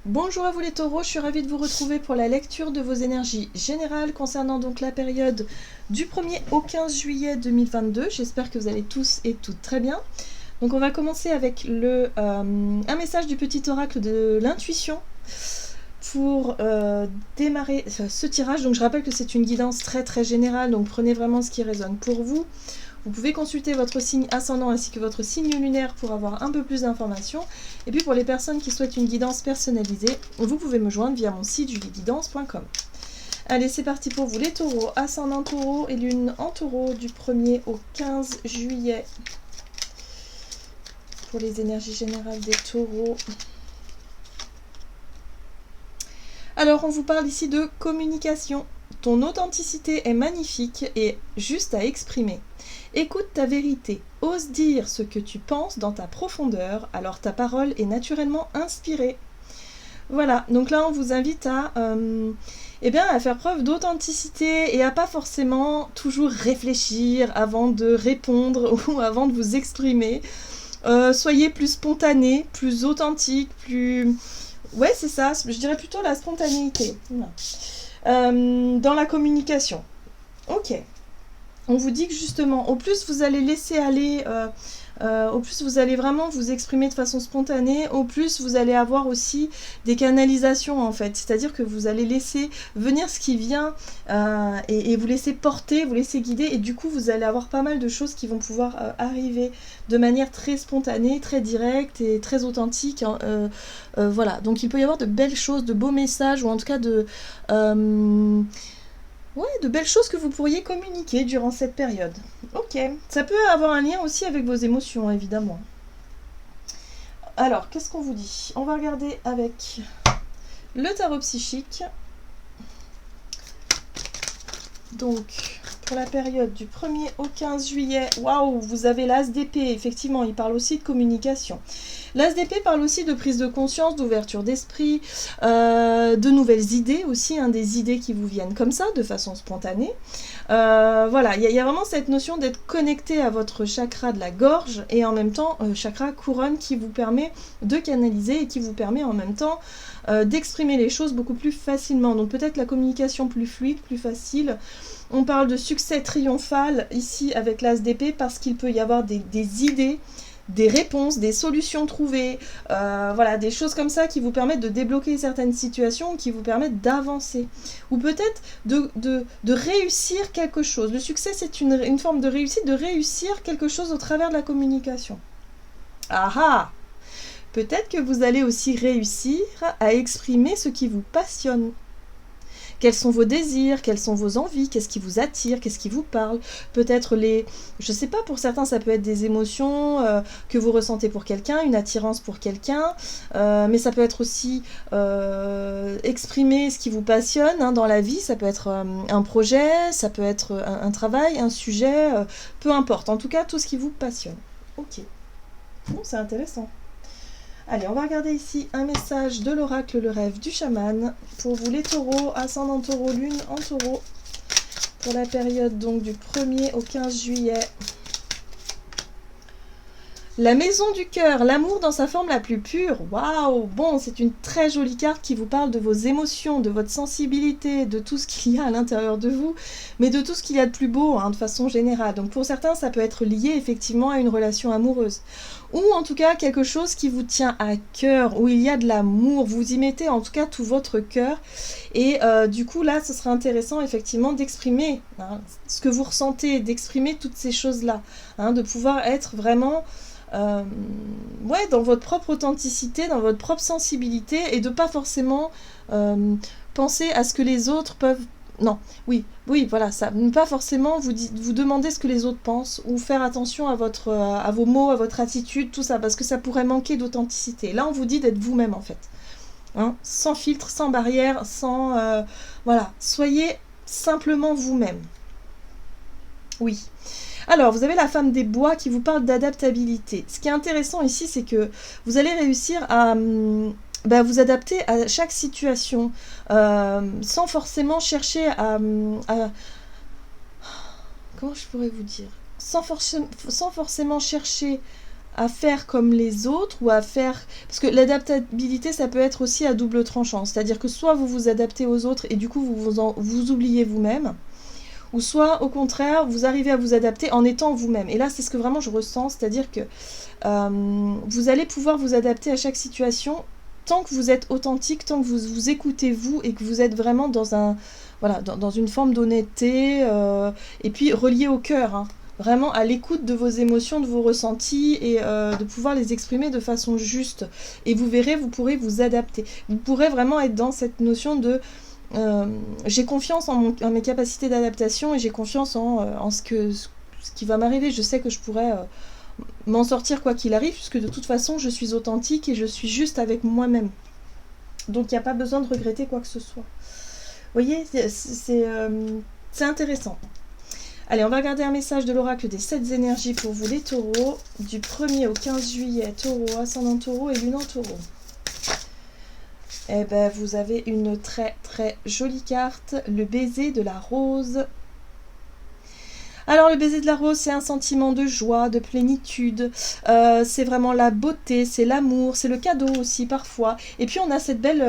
Bonjour à vous les taureaux, je suis ravie de vous retrouver pour la lecture de vos énergies générales concernant donc la période du 1er au 15 juillet 2022. J'espère que vous allez tous et toutes très bien. Donc on va commencer avec un message du petit oracle de l'intuition pour démarrer ce tirage. Donc je rappelle que c'est une guidance très très générale, donc prenez vraiment ce qui résonne pour vous. Vous pouvez consulter votre signe ascendant ainsi que votre signe lunaire pour avoir un peu plus d'informations. Et puis pour les personnes qui souhaitent une guidance personnalisée, vous pouvez me joindre via mon site julieguidance.com. Allez, c'est parti pour vous les taureaux, ascendant taureau et lune en taureau du 1er au 15 juillet. Pour les énergies générales des taureaux. Alors, on vous parle ici de communication. Ton authenticité est magnifique et juste à exprimer. Écoute ta vérité, ose dire ce que tu penses dans ta profondeur, alors ta parole est naturellement inspirée. Voilà, donc là on vous invite à faire preuve d'authenticité et à pas forcément toujours réfléchir avant de répondre ou avant de vous exprimer. Soyez plus spontané, plus authentique, plus... Ouais, c'est ça, je dirais plutôt la spontanéité. Dans la communication. Ok. On vous dit que justement, au plus vous allez laisser aller, au plus vous allez vraiment vous exprimer de façon spontanée, au plus vous allez avoir aussi des canalisations en fait. C'est-à-dire que vous allez laisser venir ce qui vient et vous laisser porter, vous laisser guider. Et du coup, vous allez avoir pas mal de choses qui vont pouvoir arriver de manière très spontanée, très directe et très authentique. Voilà, donc il peut y avoir de belles choses, de beaux messages ou en tout cas de belles choses que vous pourriez communiquer durant cette période. Ok, ça peut avoir un lien aussi avec vos émotions, évidemment. Alors, qu'est-ce qu'on vous dit? On va regarder avec le tarot psychique. Donc, pour la période du 1er au 15 juillet, waouh, vous avez l'as d'épée, effectivement, il parle aussi de communication. L'as d'épée parle aussi de prise de conscience, d'ouverture d'esprit, de nouvelles idées aussi, des idées qui vous viennent comme ça, de façon spontanée. Voilà, il y a vraiment cette notion d'être connecté à votre chakra de la gorge et en même temps, chakra couronne qui vous permet de canaliser et qui vous permet en même temps d'exprimer les choses beaucoup plus facilement. Donc peut-être la communication plus fluide, plus facile. On parle de succès triomphal ici avec l'as d'épée parce qu'il peut y avoir des idées, des réponses, des solutions trouvées, voilà, des choses comme ça qui vous permettent de débloquer certaines situations, qui vous permettent d'avancer. Ou peut-être de réussir quelque chose. Le succès, c'est une forme de réussite, de réussir quelque chose au travers de la communication. Ah ah! Peut-être que vous allez aussi réussir à exprimer ce qui vous passionne. Quels sont vos désirs, quelles sont vos envies, qu'est-ce qui vous attire, qu'est-ce qui vous parle. Peut-être je sais pas, pour certains ça peut être des émotions que vous ressentez pour quelqu'un, une attirance pour quelqu'un, mais ça peut être aussi exprimer ce qui vous passionne dans la vie, ça peut être un projet, ça peut être un travail, un sujet, peu importe, en tout cas tout ce qui vous passionne. Ok, bon, c'est intéressant. Allez, on va regarder ici un message de l'oracle Le Rêve du Chaman pour vous les taureaux, ascendant taureau, lune en taureau, pour la période donc du 1er au 15 juillet. La maison du cœur, l'amour dans sa forme la plus pure. Waouh! Bon, c'est une très jolie carte qui vous parle de vos émotions, de votre sensibilité, de tout ce qu'il y a à l'intérieur de vous, mais de tout ce qu'il y a de plus beau, de façon générale. Donc pour certains, ça peut être lié effectivement à une relation amoureuse. Ou en tout cas quelque chose qui vous tient à cœur, où il y a de l'amour. Vous y mettez en tout cas tout votre cœur. Et du coup là, ce serait intéressant effectivement d'exprimer ce que vous ressentez, d'exprimer toutes ces choses-là, de pouvoir être vraiment... dans votre propre authenticité, dans votre propre sensibilité et de pas forcément penser à ce que les autres peuvent... Non, oui, voilà, ça. Ne pas forcément vous demander ce que les autres pensent ou faire attention à vos mots, à votre attitude, tout ça, parce que ça pourrait manquer d'authenticité. Là, on vous dit d'être vous-même, en fait. Sans filtre, sans barrière, sans... voilà, soyez simplement vous-même. Oui. Alors, vous avez la femme des bois qui vous parle d'adaptabilité. Ce qui est intéressant ici, c'est que vous allez réussir à vous adapter à chaque situation sans forcément chercher à... Comment je pourrais vous dire ? Sans forcément chercher à faire comme les autres ou à faire... Parce que l'adaptabilité, ça peut être aussi à double tranchant. C'est-à-dire que soit vous vous adaptez aux autres et du coup vous oubliez vous-même, ou soit au contraire, vous arrivez à vous adapter en étant vous-même. Et là, c'est ce que vraiment je ressens, c'est-à-dire que vous allez pouvoir vous adapter à chaque situation tant que vous êtes authentique, tant que vous vous écoutez vous et que vous êtes vraiment dans un... Voilà, dans une forme d'honnêteté et puis relié au cœur, hein. Vraiment à l'écoute de vos émotions, de vos ressentis et de pouvoir les exprimer de façon juste. Et vous verrez, vous pourrez vous adapter. Vous pourrez vraiment être dans cette notion de j'ai confiance en mes capacités d'adaptation et j'ai confiance en ce qui va m'arriver. Je sais que je pourrais m'en sortir quoi qu'il arrive, puisque de toute façon je suis authentique et je suis juste avec moi-même. Donc il n'y a pas besoin de regretter quoi que ce soit. Vous voyez, c'est intéressant. Allez, on va regarder un message de l'oracle des 7 énergies pour vous les taureaux, du 1er au 15 juillet, taureau, ascendant taureau et lune en taureau. Eh ben, vous avez une très très jolie carte, le baiser de la rose. Alors le baiser de la rose, c'est un sentiment de joie, de plénitude, c'est vraiment la beauté, c'est l'amour, c'est le cadeau aussi parfois. Et puis on a cette belle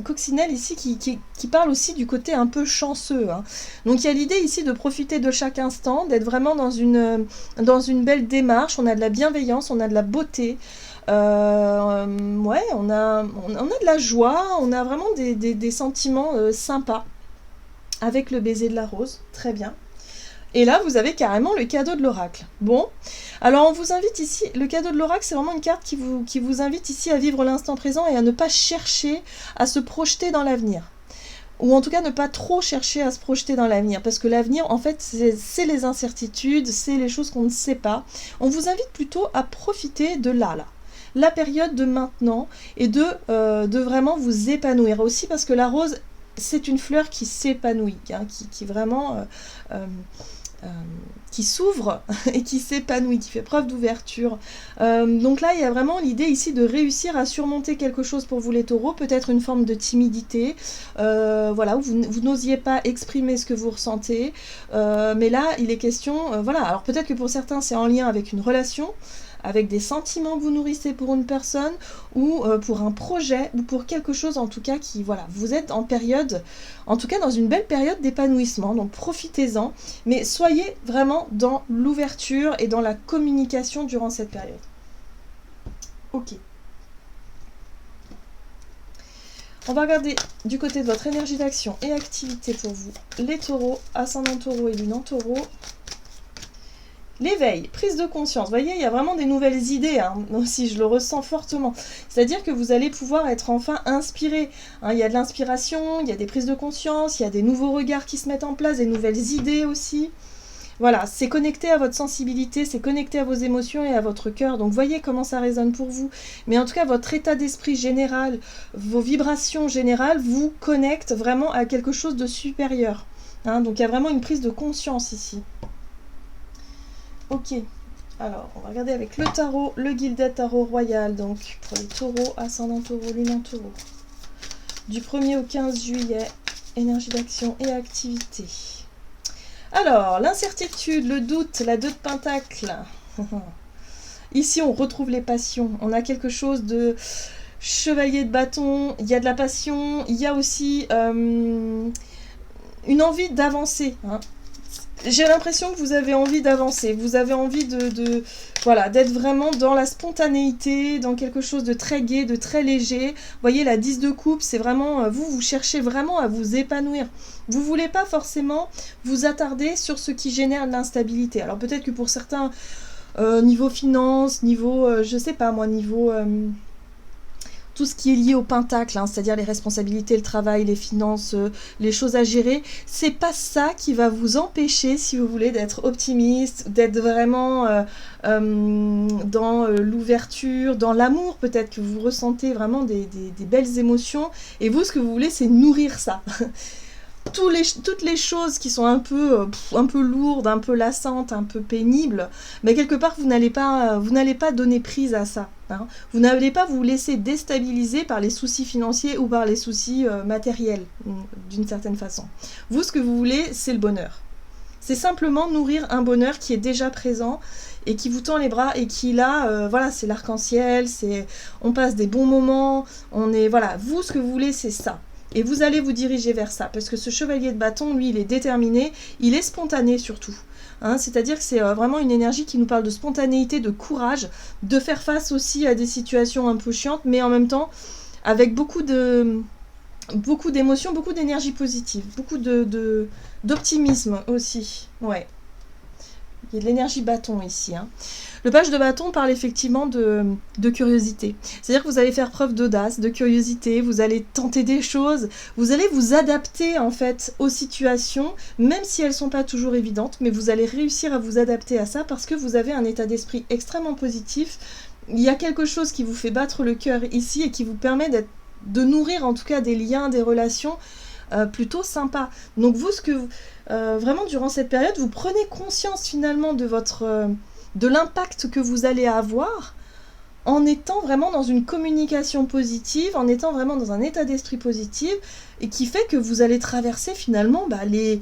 coccinelle ici qui parle aussi du côté un peu chanceux, hein. Donc il y a l'idée ici de profiter de chaque instant, d'être vraiment dans une belle démarche, on a de la bienveillance, on a de la beauté. Ouais, on a de la joie, on a vraiment des sentiments sympas avec le baiser de la rose, très bien. Et là, vous avez carrément le cadeau de l'oracle. Bon, alors on vous invite ici, le cadeau de l'oracle, c'est vraiment une carte qui vous invite ici à vivre l'instant présent et à ne pas chercher à se projeter dans l'avenir. Ou en tout cas, ne pas trop chercher à se projeter dans l'avenir. Parce que l'avenir, en fait, c'est les incertitudes, c'est les choses qu'on ne sait pas. On vous invite plutôt à profiter de là. La période de maintenant et de vraiment vous épanouir. Aussi parce que la rose, c'est une fleur qui s'épanouit, hein, qui vraiment... qui s'ouvre et qui s'épanouit, qui fait preuve d'ouverture. Donc là, il y a vraiment l'idée ici de réussir à surmonter quelque chose pour vous les taureaux, peut-être une forme de timidité, voilà, où vous n'osiez pas exprimer ce que vous ressentez, mais là, il est question, voilà, alors peut-être que pour certains, c'est en lien avec une relation, avec des sentiments que vous nourrissez pour une personne ou pour un projet ou pour quelque chose en tout cas qui, voilà, vous êtes en période, en tout cas dans une belle période d'épanouissement, donc profitez-en, mais soyez vraiment dans l'ouverture et dans la communication durant cette période. Ok. On va regarder du côté de votre énergie d'action et activité pour vous, les taureaux, ascendant taureau et lune en taureau. L'éveil, prise de conscience, vous voyez, il y a vraiment des nouvelles idées, hein, aussi je le ressens fortement. C'est-à-dire que vous allez pouvoir être enfin inspiré, hein, il y a de l'inspiration, il y a des prises de conscience, il y a des nouveaux regards qui se mettent en place, des nouvelles idées aussi. Voilà, c'est connecté à votre sensibilité, c'est connecté à vos émotions et à votre cœur, donc voyez comment ça résonne pour vous. Mais en tout cas, votre état d'esprit général, vos vibrations générales vous connectent vraiment à quelque chose de supérieur, hein, donc il y a vraiment une prise de conscience ici. Ok, alors on va regarder avec le tarot, le Gilded Tarot Royal, donc pour les taureaux, ascendant taureau, lune en taureau. Du 1er au 15 juillet, énergie d'action et activité. Alors, l'incertitude, le doute, la 2 de pentacles. Ici, on retrouve les passions. On a quelque chose de chevalier de bâton, il y a de la passion, il y a aussi une envie d'avancer, hein. J'ai l'impression que vous avez envie d'avancer, vous avez envie voilà, d'être vraiment dans la spontanéité, dans quelque chose de très gai, de très léger. Vous voyez, la 10 de coupe, c'est vraiment, vous cherchez vraiment à vous épanouir. Vous ne voulez pas forcément vous attarder sur ce qui génère l'instabilité. Alors peut-être que pour certains, niveau finance, niveau, je sais pas moi, niveau... tout ce qui est lié au pentacle, hein, c'est-à-dire les responsabilités, le travail, les finances, les choses à gérer, c'est pas ça qui va vous empêcher, si vous voulez, d'être optimiste, d'être vraiment dans l'ouverture, dans l'amour peut-être, que vous ressentez vraiment des belles émotions, et vous, ce que vous voulez, c'est nourrir ça. Toutes les choses qui sont un peu lourdes, un peu lassantes, un peu pénibles, mais quelque part vous n'allez pas donner prise à ça, hein. Vous n'allez pas vous laisser déstabiliser par les soucis financiers ou par les soucis matériels, d'une certaine façon. Vous, ce que vous voulez, c'est le bonheur. C'est simplement nourrir un bonheur qui est déjà présent et qui vous tend les bras et qui là, voilà, c'est l'arc-en-ciel, on passe des bons moments, on est, voilà, vous, ce que vous voulez, c'est ça. Et vous allez vous diriger vers ça, parce que ce chevalier de bâton, lui, il est déterminé, il est spontané surtout. Hein, c'est-à-dire que c'est vraiment une énergie qui nous parle de spontanéité, de courage, de faire face aussi à des situations un peu chiantes, mais en même temps avec beaucoup d'émotions, beaucoup d'énergie positive, beaucoup d'optimisme aussi. Ouais. Il y a de l'énergie bâton ici. Hein. Le page de bâton parle effectivement de curiosité. C'est-à-dire que vous allez faire preuve d'audace, de curiosité, vous allez tenter des choses, vous allez vous adapter en fait aux situations, même si elles ne sont pas toujours évidentes, mais vous allez réussir à vous adapter à ça parce que vous avez un état d'esprit extrêmement positif. Il y a quelque chose qui vous fait battre le cœur ici et qui vous permet de nourrir en tout cas des liens, des relations plutôt sympas. Donc vous, vraiment durant cette période, vous prenez conscience finalement de l'impact que vous allez avoir en étant vraiment dans une communication positive, en étant vraiment dans un état d'esprit positif, et qui fait que vous allez traverser finalement les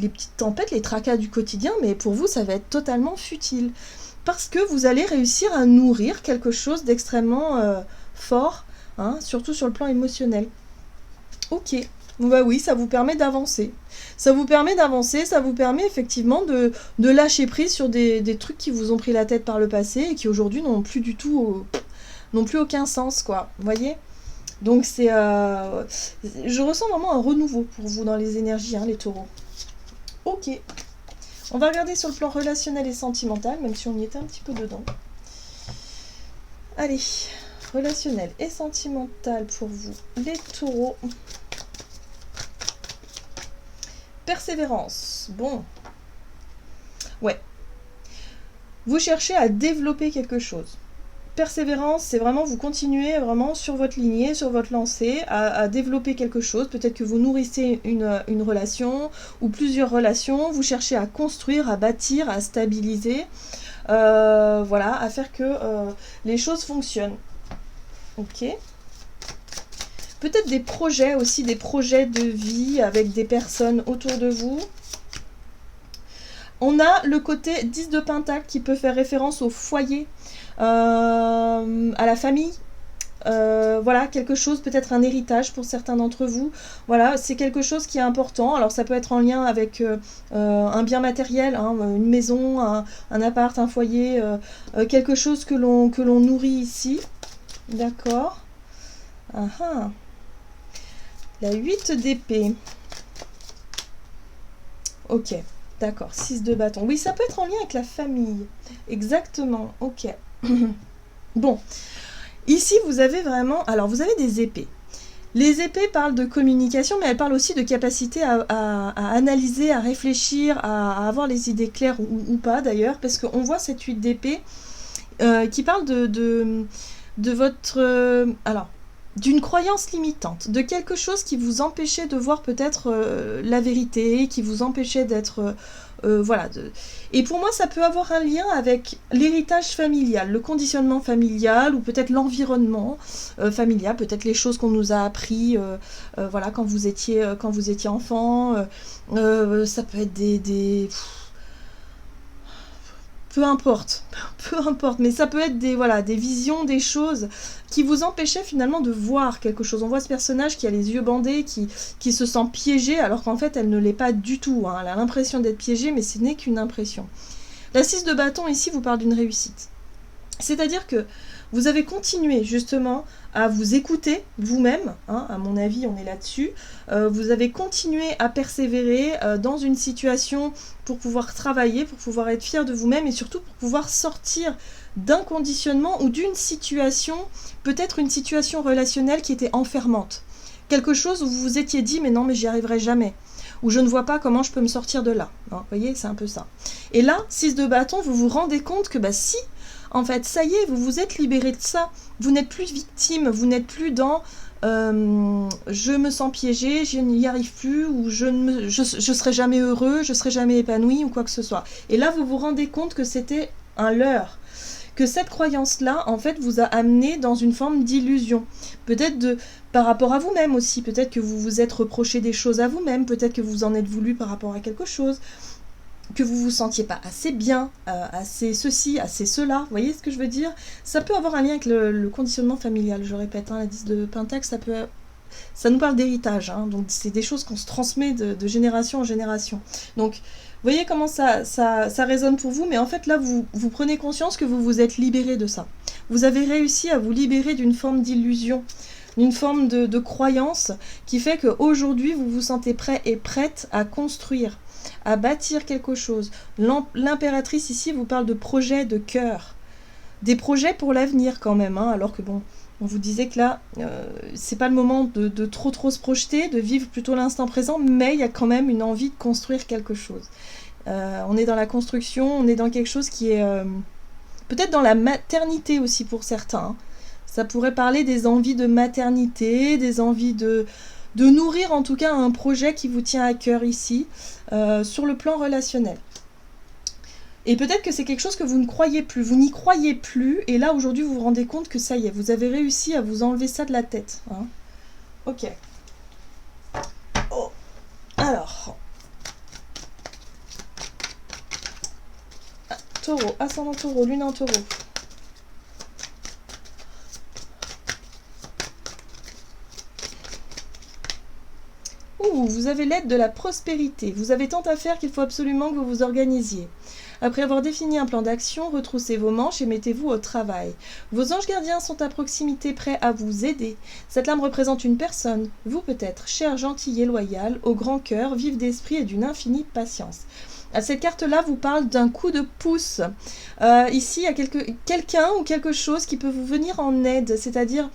petites tempêtes, les tracas du quotidien, mais pour vous ça va être totalement futile. Parce que vous allez réussir à nourrir quelque chose d'extrêmement fort, hein, surtout sur le plan émotionnel. Ok. Bah oui, ça vous permet d'avancer. Ça vous permet effectivement de lâcher prise sur des trucs qui vous ont pris la tête par le passé et qui aujourd'hui n'ont plus aucun sens, quoi. Vous voyez ? Donc je ressens vraiment un renouveau pour vous dans les énergies, hein, les taureaux. Ok. On va regarder sur le plan relationnel et sentimental, même si on y était un petit peu dedans. Allez, relationnel et sentimental pour vous, les taureaux. Persévérance. Bon. Ouais. Vous cherchez à développer quelque chose. Persévérance, c'est vraiment vous continuez vraiment sur votre lignée, sur votre lancée, à développer quelque chose. Peut-être que vous nourrissez une relation ou plusieurs relations. Vous cherchez à construire, à bâtir, à stabiliser. Voilà, à faire que les choses fonctionnent. Ok. Peut-être des projets aussi, des projets de vie avec des personnes autour de vous. On a le côté 10 de Pentacle qui peut faire référence au foyer, à la famille. Voilà, quelque chose, peut-être un héritage pour certains d'entre vous. Voilà, c'est quelque chose qui est important. Alors ça peut être en lien avec un bien matériel, hein, une maison, un appart, un foyer, quelque chose que l'on nourrit ici. D'accord. La 8 d'épée. Ok, d'accord. 6 de bâton. Oui, ça peut être en lien avec la famille. Exactement, ok. Bon, ici vous avez vraiment... Alors, vous avez des épées. Les épées parlent de communication, mais elles parlent aussi de capacité à analyser, à réfléchir, à avoir les idées claires ou pas d'ailleurs, parce qu'on voit cette 8 d'épée qui parle de votre... alors, d'une croyance limitante, de quelque chose qui vous empêchait de voir peut-être la vérité, qui vous empêchait d'être... voilà. Et pour moi, ça peut avoir un lien avec l'héritage familial, le conditionnement familial, ou peut-être l'environnement familial, peut-être les choses qu'on nous a appris voilà, quand vous étiez enfant. Ça peut être des peu importe, mais ça peut être des visions, des choses qui vous empêchaient finalement de voir quelque chose. On voit ce personnage qui a les yeux bandés, qui se sent piégé, alors qu'en fait elle ne l'est pas du tout. Hein. Elle a l'impression d'être piégée, mais ce n'est qu'une impression. La 6 de bâton ici vous parle d'une réussite. C'est-à-dire que vous avez continué justement à vous écouter vous-même, hein, à mon avis on est là-dessus, vous avez continué à persévérer dans une situation pour pouvoir travailler, pour pouvoir être fier de vous-même et surtout pour pouvoir sortir d'un conditionnement ou d'une situation, peut-être une situation relationnelle qui était enfermante. Quelque chose où vous vous étiez dit mais non mais j'y arriverai jamais, ou je ne vois pas comment je peux me sortir de là. Hein, vous voyez, c'est un peu ça. Et là, 6 de bâton, vous vous rendez compte que si, en fait, ça y est, vous vous êtes libéré de ça. Vous n'êtes plus victime, vous n'êtes plus dans je me sens piégé, je n'y arrive plus, ou je serai jamais heureux, je serai jamais épanoui, ou quoi que ce soit. Et là, vous vous rendez compte que c'était un leurre. Que cette croyance-là, en fait, vous a amené dans une forme d'illusion. Peut-être par rapport à vous-même aussi. Peut-être que vous vous êtes reproché des choses à vous-même. Peut-être que vous en êtes voulu par rapport à quelque chose. que vous vous sentiez pas assez bien, assez ceci, assez cela, vous voyez ce que je veux dire? Ça peut avoir un lien avec le conditionnement familial, je répète, hein, la 10 de Pentacle, ça nous parle d'héritage, hein, donc c'est des choses qu'on se transmet de génération en génération. Donc, vous voyez comment ça résonne pour vous, mais en fait là, vous prenez conscience que vous vous êtes libéré de ça. Vous avez réussi à vous libérer d'une forme d'illusion, d'une forme de croyance qui fait qu'aujourd'hui, vous vous sentez prêt et prête à construire, à bâtir quelque chose. L'impératrice ici vous parle de projets de cœur, des projets pour l'avenir quand même, hein, alors que bon, on vous disait que là, c'est pas le moment de trop se projeter, de vivre plutôt l'instant présent, mais il y a quand même une envie de construire quelque chose. On est dans la construction, on est dans quelque chose qui est peut-être dans la maternité aussi pour certains, hein. Ça pourrait parler des envies de maternité, des envies de nourrir en tout cas un projet qui vous tient à cœur ici, sur le plan relationnel. Et peut-être que c'est quelque chose que vous ne croyez plus, vous n'y croyez plus, et là aujourd'hui vous vous rendez compte que ça y est, vous avez réussi à vous enlever ça de la tête, hein. Ok. Oh. Alors. Taureau, ascendant taureau, lune en taureau. Ouh, vous avez l'aide de la prospérité. Vous avez tant à faire qu'il faut absolument que vous vous organisiez. Après avoir défini un plan d'action, retroussez vos manches et mettez-vous au travail. Vos anges gardiens sont à proximité, prêts à vous aider. Cette lame représente une personne, vous peut-être, cher, gentil et loyal, au grand cœur, vif d'esprit et d'une infinie patience. Cette carte-là vous parle d'un coup de pouce. Ici, il y a quelqu'un ou quelque chose qui peut vous venir en aide, c'est-à-dire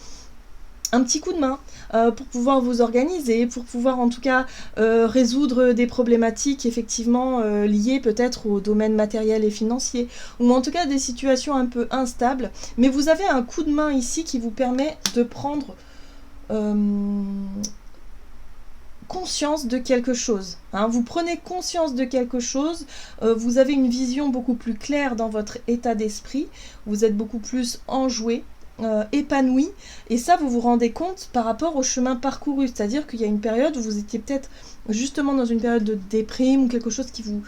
un petit coup de main pour pouvoir vous organiser, pour pouvoir en tout cas résoudre des problématiques effectivement liées peut-être au domaine matériel et financier, ou en tout cas des situations un peu instables, mais vous avez un coup de main ici qui vous permet de prendre conscience de quelque chose, hein. Vous prenez conscience de quelque chose, vous avez une vision beaucoup plus claire dans votre état d'esprit, vous êtes beaucoup plus enjoué, épanoui, et ça vous vous rendez compte par rapport au chemin parcouru, c'est-à-dire qu'il y a une période où vous étiez peut-être justement dans une période de déprime ou quelque chose qui vous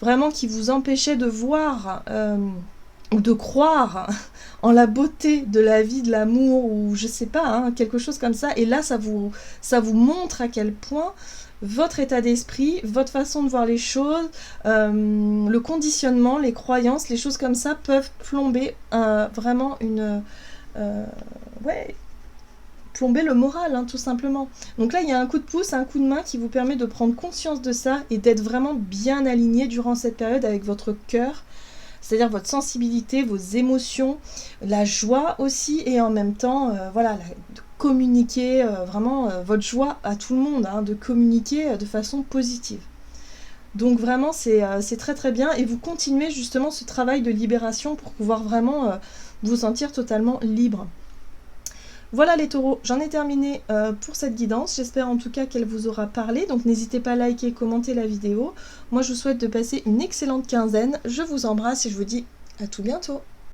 vraiment qui vous empêchait de voir ou de croire en la beauté de la vie, de l'amour, ou je sais pas, hein, quelque chose comme ça, et là ça vous montre à quel point votre état d'esprit, votre façon de voir les choses, le conditionnement, les croyances, les choses comme ça peuvent plomber vraiment plomber le moral, hein, tout simplement. Donc là, il y a un coup de pouce, un coup de main qui vous permet de prendre conscience de ça et d'être vraiment bien aligné durant cette période avec votre cœur, c'est-à-dire votre sensibilité, vos émotions, la joie aussi, et en même temps, voilà, de communiquer vraiment votre joie à tout le monde, hein, de communiquer de façon positive. Donc vraiment, c'est très très bien, et vous continuez justement ce travail de libération pour pouvoir vraiment vous sentir totalement libre. Voilà les taureaux, j'en ai terminé pour cette guidance, j'espère en tout cas qu'elle vous aura parlé, donc n'hésitez pas à liker, commenter la vidéo. Moi je vous souhaite de passer une excellente quinzaine, je vous embrasse et je vous dis à tout bientôt.